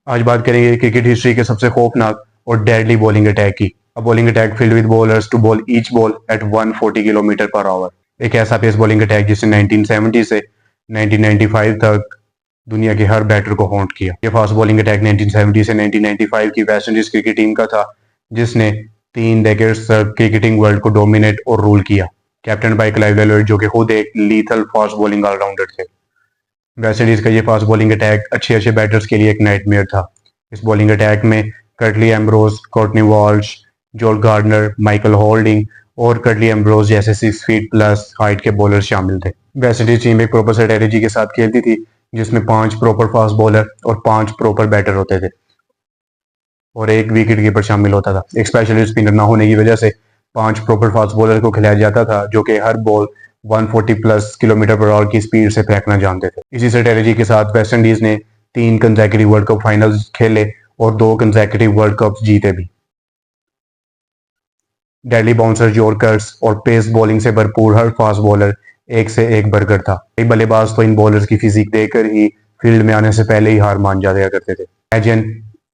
आज बात करेंगे क्रिकेट हिस्ट्री के सबसे खौफनाक और डेडली बॉलिंग अटैक की। A bowling attack filled with bowlers to bowl each ball at 140 kilometre per hour. एक ऐसा पेस बॉलिंग अटैक जिसने 1970 से 1995 तक दुनिया के हर बैटर को हॉन्ट किया। ये फास्ट बॉलिंग अटैक 1970 से 1995 की वेस्ट इंडीज क्रिकेट टीम का था, जिसने 3 डेकेड्स तक क्रिकेटिंग वर्ल्ड को डोमिनेट और रूल किया। कैप्टन बाय क्लाइव लेलॉर्ड, जो कि खुद एक लीथल फास्ट बॉलिंग ऑलराउंडर थे। वेस्ट इंडीज का ये फास्ट बॉलिंग अटैक अच्छे अच्छे बैटर्स के लिए एक नाइटमेयर था। इस बॉलिंग अटैक में कर्टली एम्ब्रोज, कोर्टनी वॉल्श, जोल गार्डनर, माइकल होल्डिंग और कर्टली एम्ब्रोज जैसे 6 फीट प्लस हाइट के बॉलर शामिल थे। वेस्ट इंडीज टीम एक प्रॉपर स्ट्रेटेजी के साथ खेलती थी, जिसमें 5 प्रॉपर फास्ट बॉलर और 5 प्रॉपर बैटर होते थे और एक विकेट कीपर शामिल होता था। एक स्पेशलिस्ट स्पिनर ना होने की वजह से 5 प्रॉपर फास्ट बॉलर को खिलाया जाता था, जो कि हर ball 140 plus kilometre per hour की स्पीड से फेंकना जानते थे। इसी स्ट्रेटेजी के साथ वेस्ट इंडीज ने 3 कंसेक्यूटिव वर्ल्ड कप फाइनल्स खेले और 2 कंसेक्यूटिव वर्ल्ड कप जीते भी। डेडली बाउंसर, यॉर्कर्स और पेस बॉलिंग से भरपूर हर फास्ट बॉलर एक से एक बर्गर था। कई बल्लेबाज तो इन बॉलर्स की फिजिक देखकर ही फील्ड में आने से पहले ही हार मान जाया करते थे। Imagine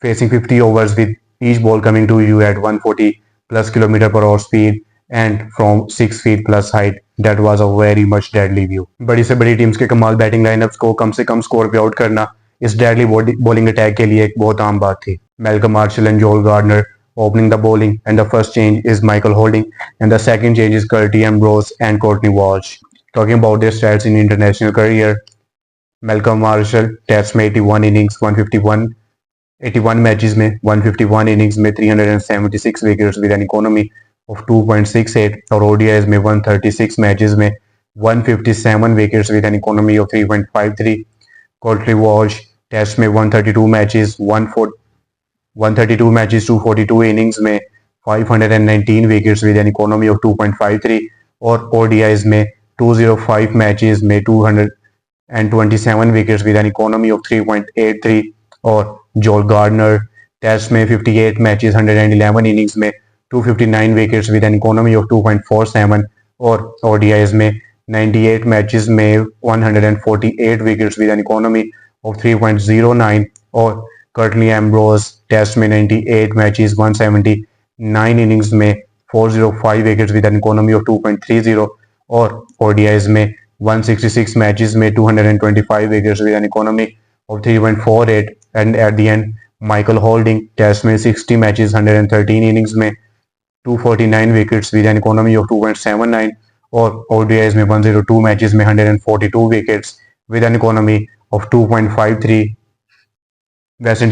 facing 50 overs with each ball coming to you at 140 plus kilometer per hour speed and from 6 feet plus height. That was a very much deadly view. बड़ी से बड़ी टीम्स के कमाल बैटिंग लाइनअप्स को कम से कम स्कोर पे out करना इस डेडली बॉलिंग अटैक के लिए एक बहुत आम बात थी। Malcolm Marshall and Joel Gardner opening the bowling, and the first change is Michael Holding, and the second change is Curtis Ambrose and Courtney Walsh. Talking about their stats in international career, Malcolm Marshall test में 81 innings 81 matches में 151 innings में 376 wickets with an economy of 2.68 और ODIs में 136 matches में 157 wickets with an economy of 3.53। Courtney Walsh test में 132 matches 242 innings में 519 wickets with an economy of 2.53 और ODIs में 205 मैचेस में 227 wickets with an economy of 3.83 और जोल गार्डनर टेस्ट में 58 मैचेस 111 इनिंग्स में 259 wickets with an economy of 2.47 और ओडीआईज में 98 मैचेस में 148 wickets with an economy of 3.09 और कर्टली एम्ब्रोज टेस्ट में 98 मैचेस 179 इनिंग्स में 405 wickets with an economy of 2.30 और ओडीआईज में 166 मैचेस में 225 wickets with an economy of 3.48 and at the end Michael Holding test में 60 matches 113 innings में 249 wickets with an economy of 2.79 और ODIs में 102 matches में 142 wickets with an economy of 2.53। Waste